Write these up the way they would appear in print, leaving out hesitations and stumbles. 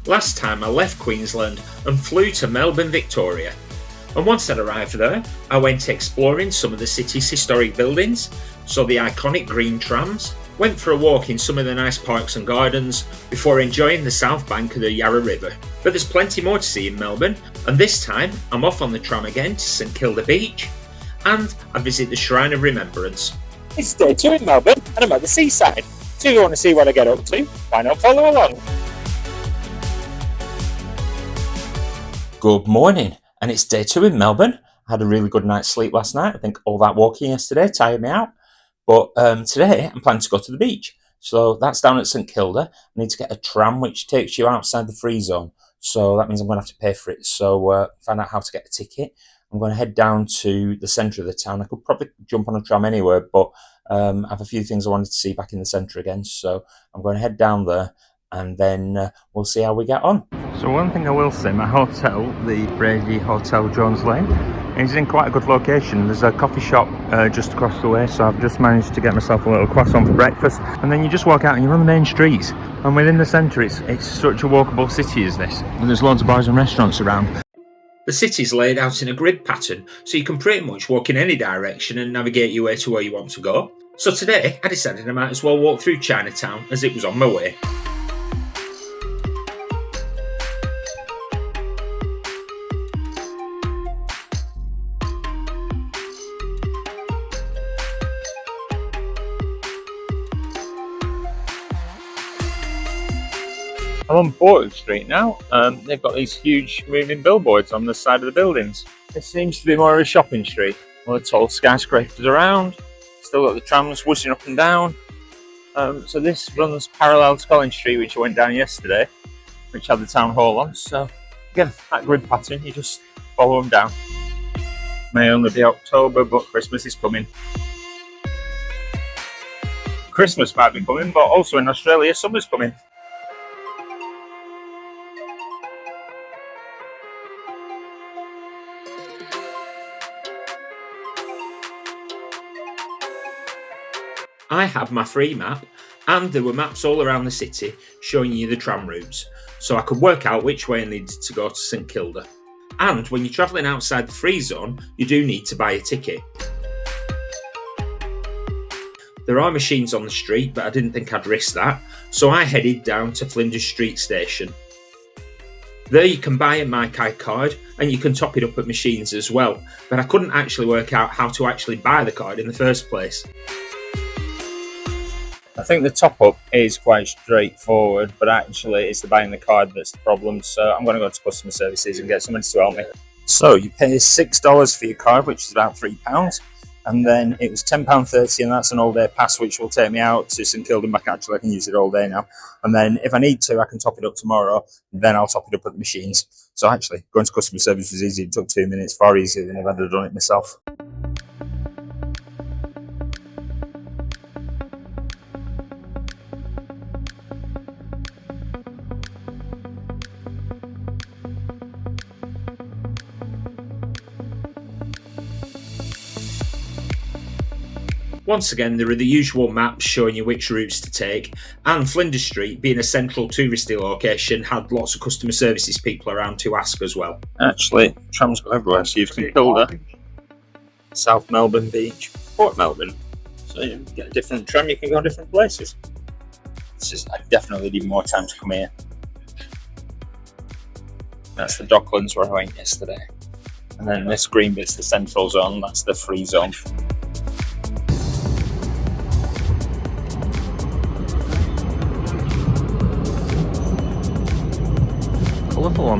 Last time I left Queensland and flew to Melbourne, Victoria. And once I'd arrived there, I went exploring some of the city's historic buildings, saw the iconic green trams, went for a walk in some of the nice parks and gardens before enjoying the Southbank of the Yarra River. But there's plenty more to see in Melbourne, and this time I'm off on the tram again to St Kilda Beach, and I visit the Shrine of Remembrance. It's day 2 in Melbourne and I'm at the seaside. So if you want to see what I get up to, why not follow along? Good morning, and it's day 2 in Melbourne. I had a really good night's sleep last night. I think all that walking yesterday tired me out. But today I'm planning to go to the beach. So that's down at St Kilda. I need to get a tram which takes you outside the free zone. So that means I'm going to have to pay for it. So find out how to get a ticket. I'm going to head down to the centre of the town. I could probably jump on a tram anywhere, but I have a few things I wanted to see back in the centre again. So I'm going to head down there and then we'll see how we get on. So one thing I will say, my hotel, the Brady Hotels Jones Lane, is in quite a good location. There's a coffee shop just across the way, so I've just managed to get myself a little croissant for breakfast. And then you just walk out and you're on the main streets. And within the centre, it's such a walkable city as this. And there's loads of bars and restaurants around. The city's laid out in a grid pattern, so you can pretty much walk in any direction and navigate your way to where you want to go. So today, I decided I might as well walk through Chinatown as it was on my way. I'm on Porter Street now. They've got these huge moving billboards on the side of the buildings. This seems to be more of a shopping street. All the tall skyscrapers around. Still got the trams whooshing up and down. So this runs parallel to Collins Street, which I went down yesterday, which had the town hall on. So again, that grid pattern, you just follow them down. May only be October, but Christmas is coming. Christmas might be coming, but also in Australia, summer's coming. I had my free map, and there were maps all around the city showing you the tram routes, so I could work out which way I needed to go to St Kilda. And when you're travelling outside the free zone, you do need to buy a ticket. There are machines on the street, but I didn't think I'd risk that, so I headed down to Flinders Street Station. There you can buy a MyKai card, and you can top it up at machines as well, but I couldn't actually work out how to actually buy the card in the first place. I think the top up is quite straightforward, but actually it's the buying the card that's the problem. So I'm going to go to customer services and get somebody to help me. So you pay $6 for your card, which is about £3, and then it was £10.30, and that's an all-day pass, which will take me out to St Kilda and back. Actually, I can use it all day now, and then if I need to, I can top it up tomorrow, and then I'll top it up at the machines. So actually, going to customer service was easy. It took 2 minutes, far easier than if I'd have done it myself. Once again, there are the usual maps showing you which routes to take, and Flinders Street, being a central touristy location, had lots of customer services people around to ask as well. Actually, trams go everywhere, so you've St Kilda, South Melbourne Beach, Port Melbourne. So you get a different tram, you can go different places. I definitely need more time to come here. That's the Docklands where I went yesterday. And then this green bit's the central zone, that's the free zone. Colourful one.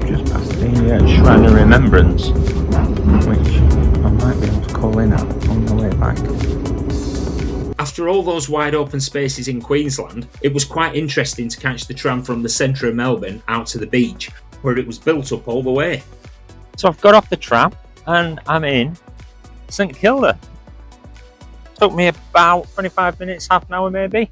Just past the Shrine of Remembrance, which I might be able to call in at on the way back. After all those wide open spaces in Queensland, it was quite interesting to catch the tram from the centre of Melbourne out to the beach, where it was built up all the way. So I've got off the tram and I'm in St Kilda. Took me about 25 minutes, half an hour maybe.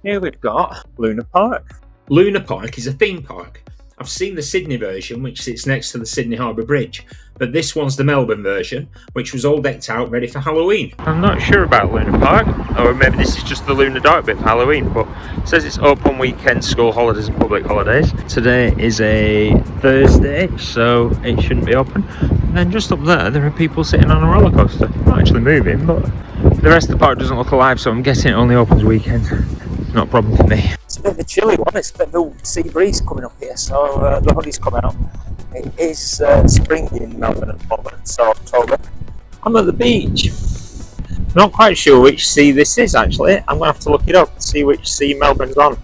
Here we've got Luna Park. Luna Park is a theme park. I've seen the Sydney version, which sits next to the Sydney Harbour Bridge, but this one's the Melbourne version, which was all decked out ready for Halloween. I'm not sure about Luna Park, or maybe this is just the Luna Dark bit for Halloween, but it says it's open weekends, school holidays and public holidays. Today is a Thursday, so it shouldn't be open. And then just up there are people sitting on a roller coaster. Not actually moving, but the rest of the park doesn't look alive, so I'm guessing it only opens weekends. Not a problem for me. It's a bit of a chilly one. It's a bit of a sea breeze coming up here, so the hoodie's coming out. It is spring in Melbourne at the moment, so October. I'm at the beach. Not quite sure which sea this is actually. I'm going to have to look it up to see which sea Melbourne's on.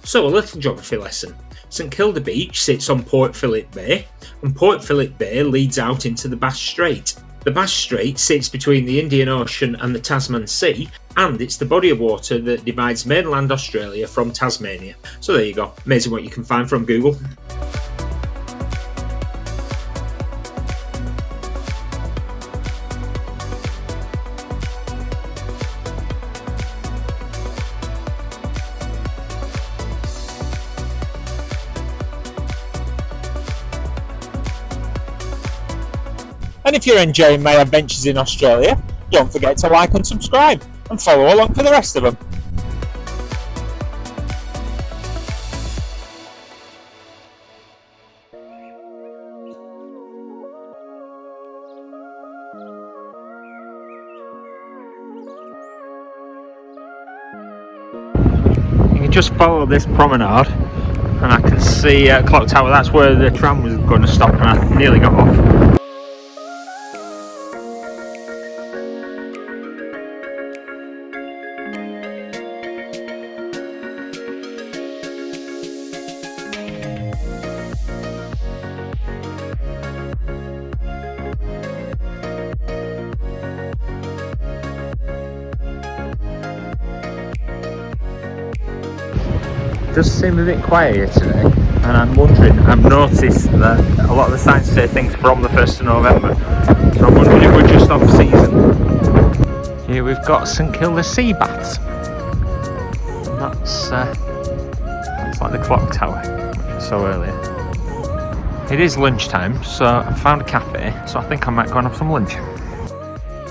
So a little geography lesson. St Kilda Beach sits on Port Phillip Bay, and Port Phillip Bay leads out into the Bass Strait. The Bass Strait sits between the Indian Ocean and the Tasman Sea, and it's the body of water that divides mainland Australia from Tasmania. So there you go, amazing what you can find from Google. And if you're enjoying my adventures in Australia, don't forget to like and subscribe, and follow along for the rest of them. You can just follow this promenade, and I can see Clock Tower. That's where the tram was going to stop, and I nearly got off. It does seem a bit quiet here today, and I'm wondering, I've noticed that a lot of the signs say things from the 1st of November, so I'm wondering if we're just off season. Here we've got St Kilda Sea Baths, and that's like the clock tower, which I saw earlier. It is lunchtime, so I found a cafe, so I think I might go and have some lunch.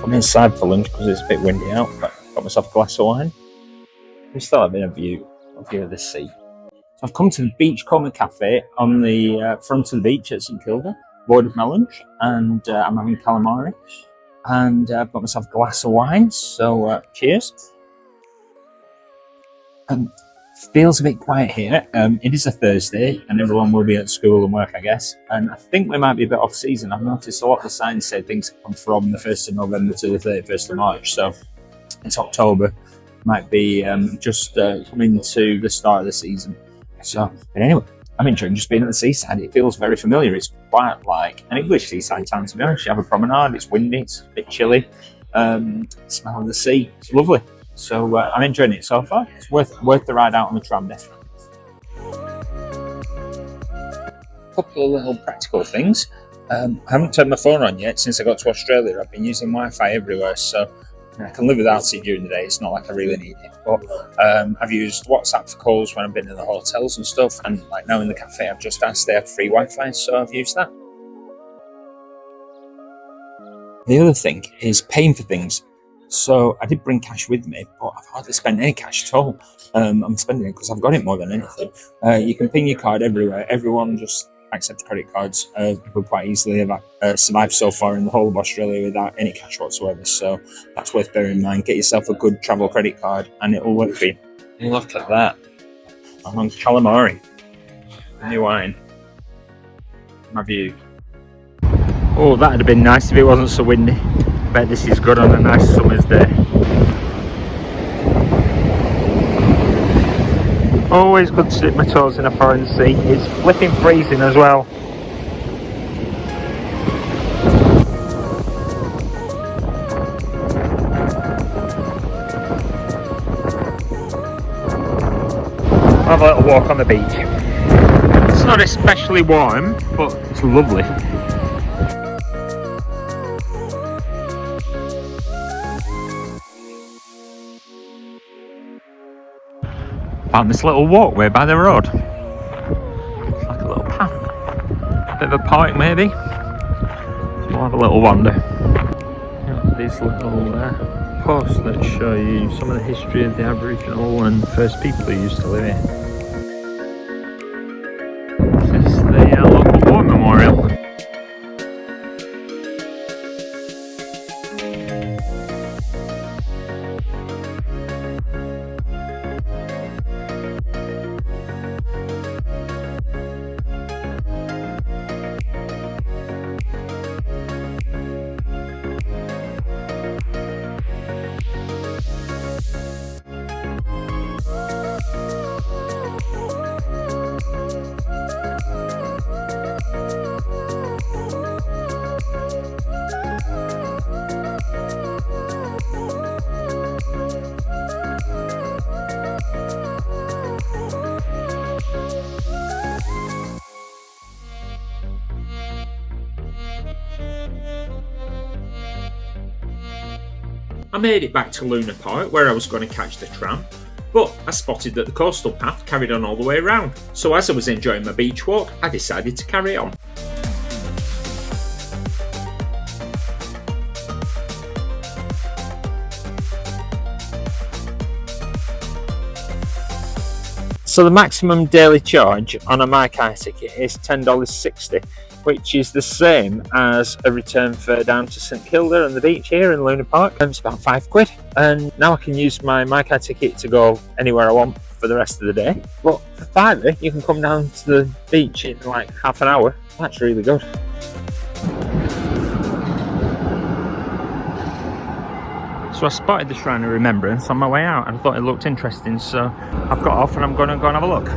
I'm inside for lunch because it's a bit windy out, but got myself a glass of wine. We still have a view of the sea. So I've come to the Beachcomber Cafe on the front of the beach at St Kilda, boarded my lunch, and I'm having calamari, and I've got myself a glass of wine, so cheers. Feels a bit quiet here. It is a Thursday and everyone will be at school and work, I guess, and I think we might be a bit off season. I've noticed a lot of the signs say things come from the 1st of November to the 31st of March, so it's October. Might be just coming to the start of the season. So, but anyway, I'm enjoying just being at the seaside. It feels very familiar. It's quite like an English seaside town, to be honest. You have a promenade, it's windy, it's a bit chilly. Smell of the sea, it's lovely. So I'm enjoying it so far. It's worth the ride out on the tram, definitely. A couple of little practical things. I haven't turned my phone on yet since I got to Australia. I've been using Wi-Fi everywhere, so I can live without it during the day. It's not like I really need it, but I've used WhatsApp for calls when I've been in the hotels and stuff, and like now in the cafe I've just asked they have free Wi-Fi, so I've used that. The other thing is paying for things. So I did bring cash with me, but I've hardly spent any cash at all. I'm spending it because I've got it more than anything. You can ping your card everywhere. Everyone just accepts credit cards. People quite easily have survived so far in the whole of Australia without any cash whatsoever. So that's worth bearing in mind. Get yourself a good travel credit card and it will work for you. Look at that. I'm on calamari. New wine. My view. Oh, that'd have been nice if it wasn't so windy. I bet this is good on a nice summer's day. Always good to dip my toes in a foreign sea. It's flipping freezing as well. Have a little walk on the beach. It's not especially warm, but it's lovely. found this little walkway by the road. It's like a little path. Bit of a park maybe. So we'll have a little wander. These little posts that show you some of the history of the Aboriginal and first people who used to live here. This is the local war memorial. I made it back to Luna Park where I was going to catch the tram, but I spotted that the coastal path carried on all the way around, so as I was enjoying my beach walk, I decided to carry on. So the maximum daily charge on a MyKai ticket is $10.60, which is the same as a return fare down to St Kilda and the beach here in Luna Park. It's about £5, and now I can use my MyKai ticket to go anywhere I want for the rest of the day. But for £5, you can come down to the beach in like half an hour. That's really good. So I spotted the Shrine of Remembrance on my way out and I thought it looked interesting, so I've got off and I'm going to go and have a look.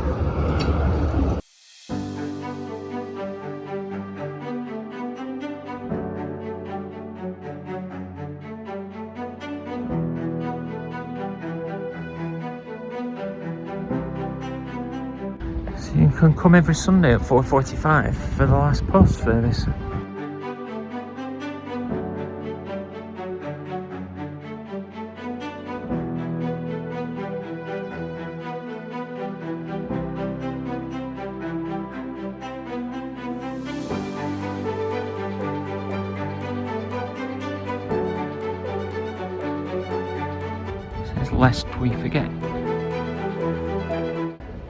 So you can come every Sunday at 4:45 for the last post service. Lest we forget.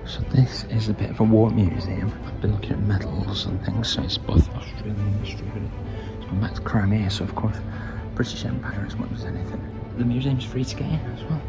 So this is a bit of a war museum. I've been looking at medals and things, so it's both Australian history, but it's gone back to Crimea, so of course British Empire as much as anything. The museum's free to get in as well.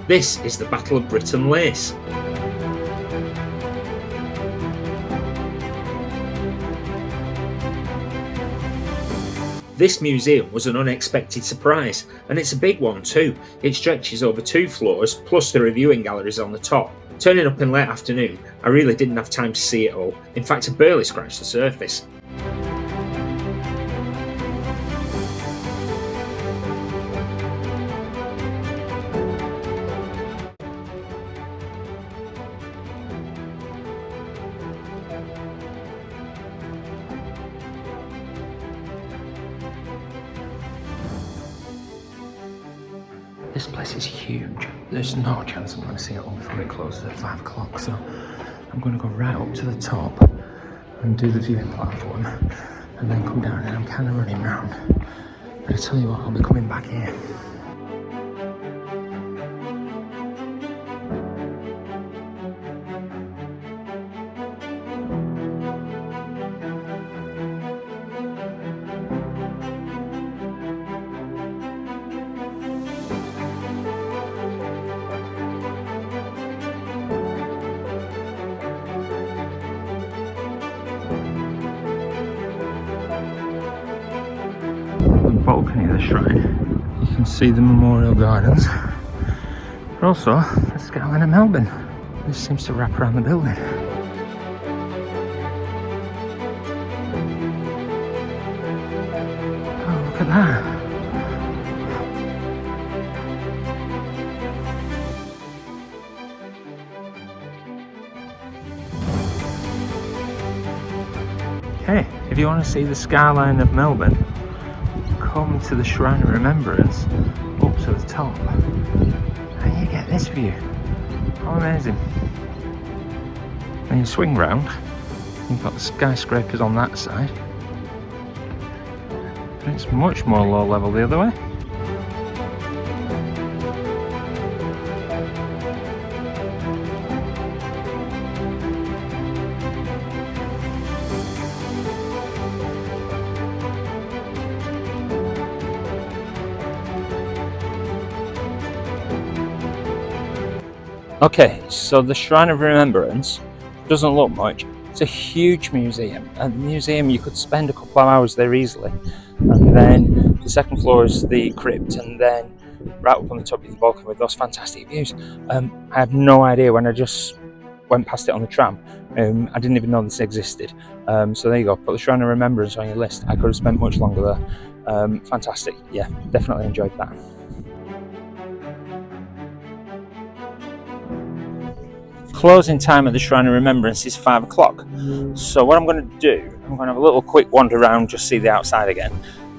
This is the Battle of Britain Lace. This museum was an unexpected surprise, and it's a big one too. It stretches over 2 floors, plus the reviewing galleries on the top. Turning up in late afternoon, I really didn't have time to see it all. In fact, I barely scratched the surface. This place is huge. There's no chance I'm going to see it all before it closes at 5 o'clock, so I'm going to go right up to the top and do the viewing platform and then come down, and I'm kind of running round. But I tell you what, I'll be coming back here. Balcony of the shrine, you can see the memorial gardens, but also the skyline of Melbourne. This seems to wrap around the building. Oh, look at that! Hey, if you want to see the skyline of Melbourne, come to the Shrine of Remembrance up to the top and you get this view. How amazing. Then you swing round, you've got the skyscrapers on that side, and it's much more low level the other way. Okay, so the Shrine of Remembrance doesn't look much. It's a huge museum, and the museum you could spend a couple of hours there easily. And then the second floor is the crypt, and then right up on the top is the balcony with those fantastic views. I had no idea when I just went past it on the tram. I didn't even know this existed. So there you go, put the Shrine of Remembrance on your list. I could have spent much longer there. Fantastic, yeah, definitely enjoyed that. Closing time at the Shrine of Remembrance is 5 o'clock. So what I'm going to do, I'm going to have a little quick wander around, just see the outside again,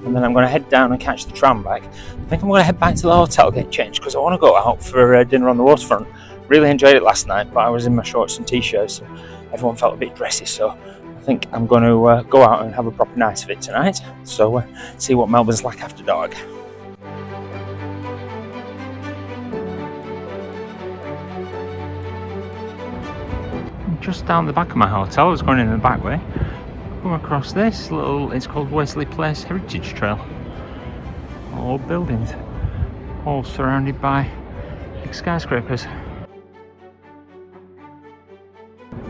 and then I'm going to head down and catch the tram back. I think I'm going to head back to the hotel, get changed, because I want to go out for dinner on the waterfront. Really enjoyed it last night, but I was in my shorts and t-shirts, so everyone felt a bit dressy, so I think I'm going to go out and have a proper night of it tonight. So see what Melbourne's like after dark. Just down the back of my hotel, I was going in the back way, come across this little, it's called Wesley Place Heritage Trail. All buildings, all surrounded by big skyscrapers.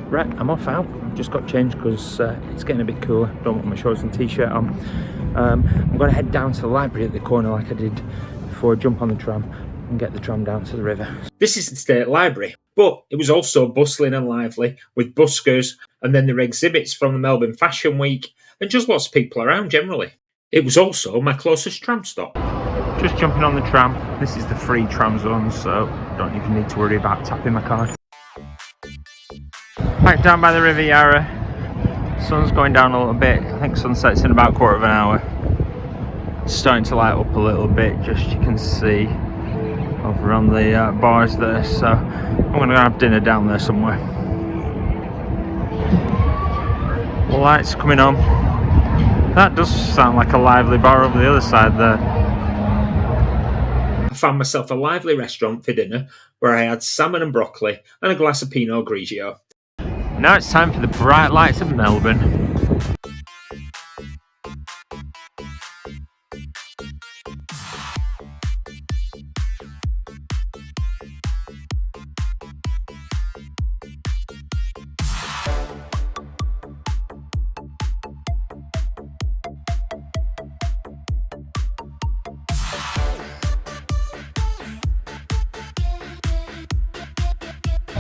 Right, I'm off out. I've just got changed because it's getting a bit cooler. Don't want my shorts and t-shirt on. I'm going to head down to the library at the corner like I did before I jump on the tram and get the tram down to the river. This is the State Library, but it was also bustling and lively with buskers, and then there were exhibits from the Melbourne Fashion Week and just lots of people around generally. It was also my closest tram stop. Just jumping on the tram. This is the free tram zone, so don't even need to worry about tapping my card. Back down by the River Yarra. Sun's going down a little bit. I think sunset's in about a quarter of an hour. It's starting to light up a little bit, just you can see over on the bars there, so I'm going to have dinner down there somewhere. The lights coming on. That does sound like a lively bar over the other side there. I found myself a lively restaurant for dinner where I had salmon and broccoli and a glass of Pinot Grigio. Now it's time for the bright lights of Melbourne.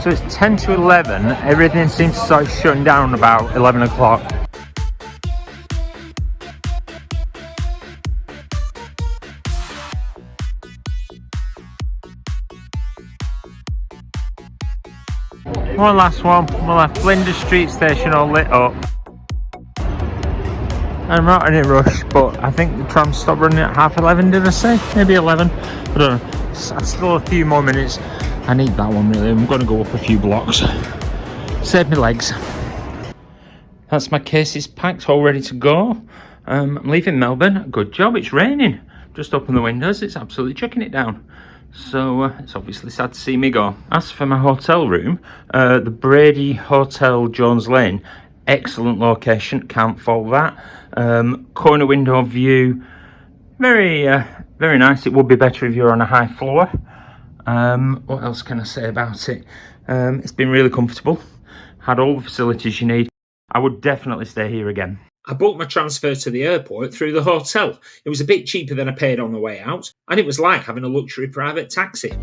So it's 10 to 11, everything seems to start shutting down about 11 o'clock. One last one, we'll have Flinders Street Station all lit up. I'm not in a rush, but I think the tram stopped running at 11:30, did I say? Maybe 11? I don't know, it's still a few more minutes. I need that one really. I'm going to go up a few blocks. Save me legs. That's my cases packed, all ready to go. I'm leaving Melbourne. Good job, it's raining. Just open the windows, it's absolutely chucking it down. So it's obviously sad to see me go. As for my hotel room, the Brady Hotels Jones Lane, excellent location, can't fault that. Corner window view, very nice. It would be better if you're on a high floor. What else can I say about it? It's been really comfortable, had all the facilities you need. I would definitely stay here again. I booked my transfer to the airport through the hotel. It was a bit cheaper than I paid on the way out, and it was like having a luxury private taxi.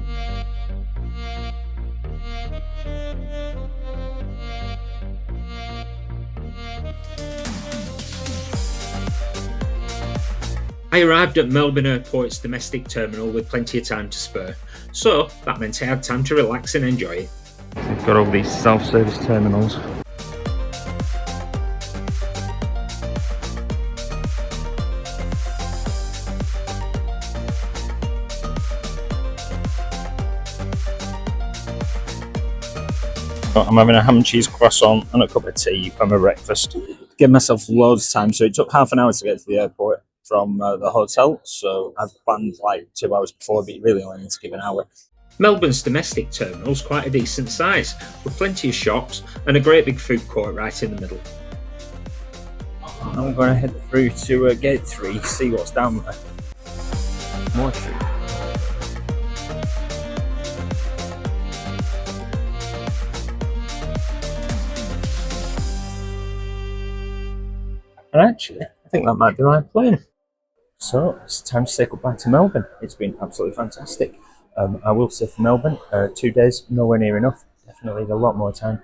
I arrived at Melbourne Airport's domestic terminal with plenty of time to spare, so that meant I had time to relax and enjoy it. They've got all these self-service terminals. I'm having a ham and cheese croissant and a cup of tea for my breakfast. Give myself loads of time, so it took half an hour to get to the airport from the hotel, so I've planned like 2 hours before, but you really only need to give an hour. Melbourne's domestic terminal's quite a decent size, with plenty of shops and a great big food court right in the middle. I'm going to head through to Gate 3, see what's down there. More food. And actually, I think that might be my plane. So, it's time to say goodbye to Melbourne. It's been absolutely fantastic. I will say for Melbourne, 2 days, nowhere near enough. Definitely need a lot more time.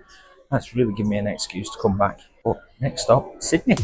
That's really given me an excuse to come back. But next stop, Sydney.